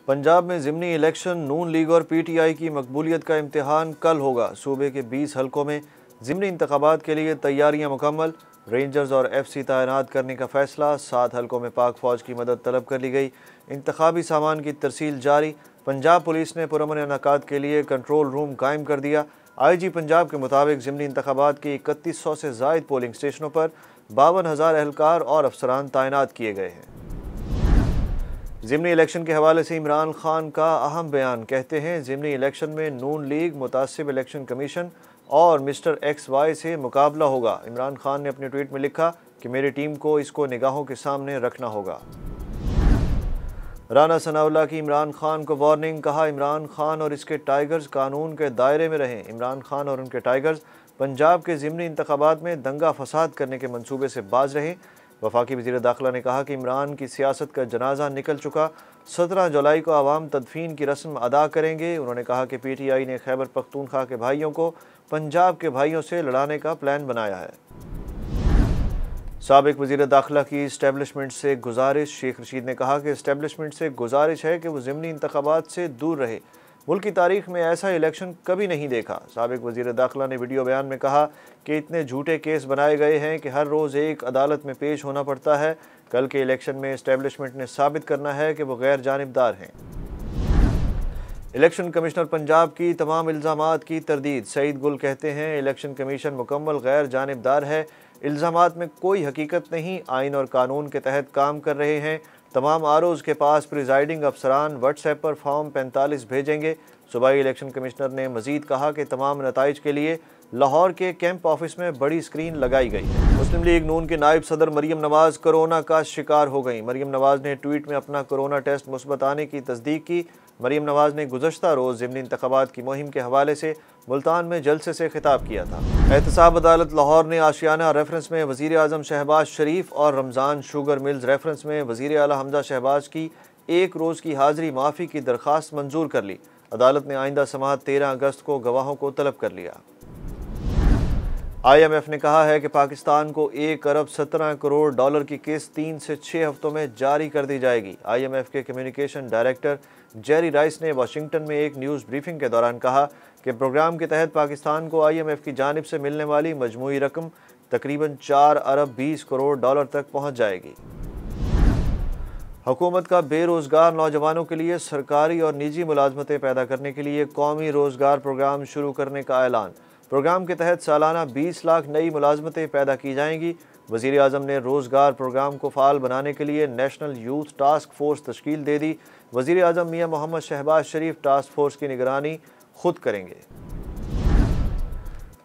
पंजाब में ज़िमनी इलेक्शन, नून लीग और पीटीआई की मकबूलियत का इम्तिहान कल होगा। सूबे के 20 हलकों में ज़िमनी इंतखाबात के लिए तैयारियां मुकम्मल। रेंजर्स और एफसी तैनात करने का फैसला। 7 हलकों में पाक फौज की मदद तलब कर ली गई। इंतखाबी सामान की तरसील जारी। पंजाब पुलिस ने पुरअमन इनेकात के लिए कंट्रोल रूम कायम कर दिया। IG पंजाब के मुताबिक ज़िमनी इंतखाबात के 3100 से ज़ायद पोलिंग स्टेशनों पर 52,000 एहलकार और अफसरान तैनात किए गए हैं। ज़िमनी इलेक्शन के हवाले से इमरान खान का अहम बयान। कहते हैं, ज़िमनी इलेक्शन में नून लीग, मुतासिब इलेक्शन कमीशन और मिस्टर XY से मुकाबला होगा। इमरान खान ने अपने ट्वीट में लिखा कि मेरी टीम को इसको निगाहों के सामने रखना होगा। राना सनाउल्लाह की इमरान खान को वार्निंग। कहा, इमरान खान और इसके टाइगर्स कानून के दायरे में रहें। इमरान खान और उनके टाइगर्स पंजाब के ज़िमनी इंतखाबात में दंगा फसाद करने के मंसूबे से बाज रहें। वफाकी वज़ीर दाखिला ने कहा कि इमरान की सियासत का जनाजा निकल चुका। 17 जुलाई को आवाम तदफीन की रस्म अदा करेंगे। उन्होंने कहा कि PTI ने खैबर पख्तूनख्वा के भाइयों को पंजाब के भाइयों से लड़ाने का प्लान बनाया है। साबिक वज़ीर दाखिला की इस्टेब्लिशमेंट से गुजारिश। शेख रशीद ने कहा कि इस्टेब्लिशमेंट से गुजारिश है कि वो ज़िमनी इंतखाबात से दूर रहे। मुल्क की तारीख में ऐसा इलेक्शन कभी नहीं देखा। साबिक वज़ीर दाखिला ने वीडियो बयान में कहा कि इतने झूठे केस बनाए गए हैं कि हर रोज़ एक अदालत में पेश होना पड़ता है। कल के इलेक्शन में इस्टेब्लिशमेंट ने साबित करना है कि वो गैर जानिबदार हैं। इलेक्शन कमिश्नर पंजाब की तमाम इल्ज़ामात की तरदीद। सईद गुल कहते हैं, इलेक्शन कमीशन मुकम्मल गैर जानिबदार है। इल्ज़ामात में कोई हकीकत नहीं। आइन और कानून के तहत काम कर रहे हैं। तमाम ROs के पास प्रिजाइडिंग अफसरान व्हाट्सएप पर फॉर्म 45 भेजेंगे। सूबाई इलेक्शन कमिश्नर ने मजीद कहा कि तमाम नताइज के लिए लाहौर के कैंप ऑफिस में बड़ी स्क्रीन लगाई गई है। मुस्लिम लीग नून के नायब सदर मरियम नवाज कोरोना का शिकार हो गई। मरियम नवाज ने ट्वीट में अपना कोरोना टेस्ट मुस्बत आने की तस्दीक की। मरियम नवाज ने गुज़श्ता रोज़ ज़िमनी इंतखाबात की मुहिम के हवाले से मुल्तान में जलसे से खिताब किया था। एहतसाब अदालत लाहौर ने आशियाना रेफरेंस में वज़ीर आज़म शहबाज शरीफ और रमज़ान शुगर मिल्स रेफरेंस में वज़ीर आला हमजा शहबाज की 1 रोज़ की हाज़री माफ़ी की दरख्वास्त मंजूर कर ली। अदालत ने आइंदा समाअत 13 अगस्त को गवाहों को तलब कर लिया। IMF ने कहा है कि पाकिस्तान को 1 अरब 17 करोड़ डॉलर की किस्त 3 से 6 हफ्तों में जारी कर दी जाएगी। IMF के कम्युनिकेशन डायरेक्टर जेरी राइस ने वाशिंगटन में एक न्यूज़ ब्रीफिंग के दौरान कहा कि प्रोग्राम के तहत पाकिस्तान को IMF की जानिब से मिलने वाली मजमूई रकम तकरीबन 4 अरब 20 करोड़ डॉलर तक पहुँच जाएगी। हुकूमत का बेरोज़गार नौजवानों के लिए सरकारी और निजी मुलाजमतें पैदा करने के लिए कौमी रोज़गार प्रोग्राम शुरू करने का ऐलान। प्रोग्राम के तहत सालाना 20 लाख नई मुलाजमतें पैदा की जाएंगी। वज़ीर आज़म ने रोज़गार प्रोग्राम को फ़ाल बनाने के लिए नेशनल यूथ टास्क फोर्स तश्कील दे दी। वज़ीर आज़म मियां मोहम्मद शहबाज शरीफ टास्क फोर्स की निगरानी खुद करेंगे।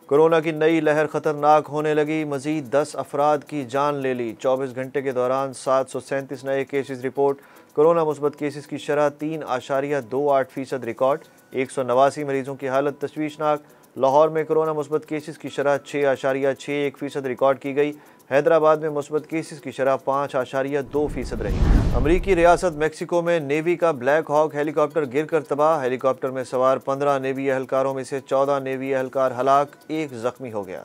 कोरोना की नई लहर ख़तरनाक होने लगी। मज़ीद 10 अफराद की जान ले ली। 24 घंटे के दौरान 737 नए केसेस रिपोर्ट। कोरोना मुस्बत केसेस की शरह 3.28% रिकॉर्ड। 189 मरीजों की हालत तशवीशनाक। लाहौर में कोरोना मुस्बत केसेस की शरह 6.61% रिकॉर्ड की गई। हैदराबाद में मुस्बत केसेस की शरह 5.2% रही। अमरीकी रियासत मेक्सिको में नेवी का ब्लैक हॉक हेलीकॉप्टर गिरकर तबाह। हेलीकॉप्टर में सवार 15 नेवी एहलकारों में से 14 नेवी एहलकार हलाक, 1 जख्मी हो गया।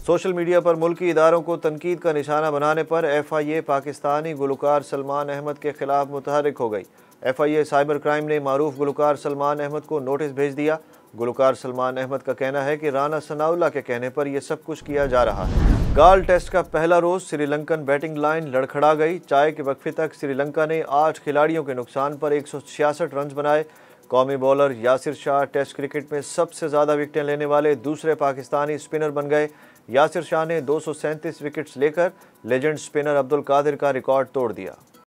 सोशल मीडिया पर मुल्की इदारों को तनकीद का निशाना बनाने पर FIA पाकिस्तानी गुलकार सलमान अहमद के खिलाफ मुतहर्रिक हो गई। FIA साइबर क्राइम ने मारूफ गुलकार सलमान अहमद को नोटिस भेज दिया। गुलकार सलमान अहमद का कहना है कि राना सनाउल्लाह के कहने पर यह सब कुछ किया जा रहा है। गाल टेस्ट का पहला रोज श्रीलंकन बैटिंग लाइन लड़खड़ा गई। चाय के वक्फे तक श्रीलंका ने 8 खिलाड़ियों के नुकसान पर 166 रन बनाए। कौमी bowler Yasir Shah test cricket में सबसे ज़्यादा विकेटें लेने वाले दूसरे पाकिस्तानी स्पिनर बन गए। यासिर शाह ने 237 विकेट्स लेकर लेजेंड स्पिनर अब्दुल कादिर का रिकॉर्ड तोड़ दिया।